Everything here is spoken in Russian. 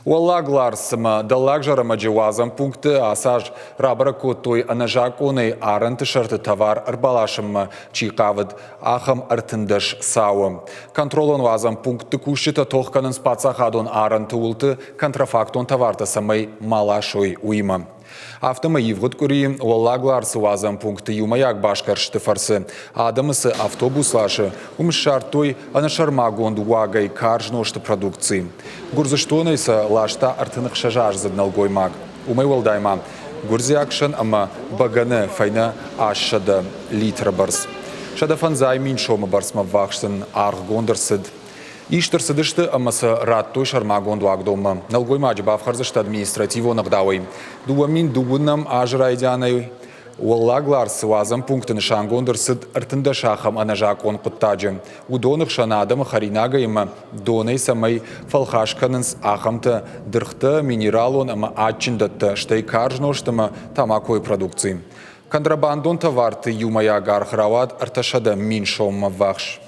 Уаллагларсыма даллаг жарама жевазам пункты асаж рабара коттой анажаконы аранты шарты товар арбалашымма чиқавыд ахам артындыш сауы. Контролон вазам пункты кушчита тохканын спацахадон аранты улты контрафактон товарта самай малашой уйма. Автома евгод кури уаллагларсы вазам пункты юмаяк башкаршты фарсы. Адамысы автобуслашы умшартой анашармагон дуагай каржношты продукции. Гурзыштонайса лашта артынық шажар задналгой маг. Умай валдайма. Гурзиакшан ама баганы файна ашшада литра барс. Шадафанзай миншома барсма вахшын аргондырсыд. Иштырсыдышты амасы раттой шармагон дуагдома. Налгой маджбав харзышты административо нагдауай. Дуамин дубунам ажрайдянай уаллагларсы вазам пункты нышангондырсыд артында шахам анажакон куттаджы. Удоных шанадам харинагайма донай самай фалхашканынс ахамты дырхты минералон ама атчиндатты штай каржноштыма тамакой продукции. Контрабандон товарты юмая гархрават арташада миншома вахш.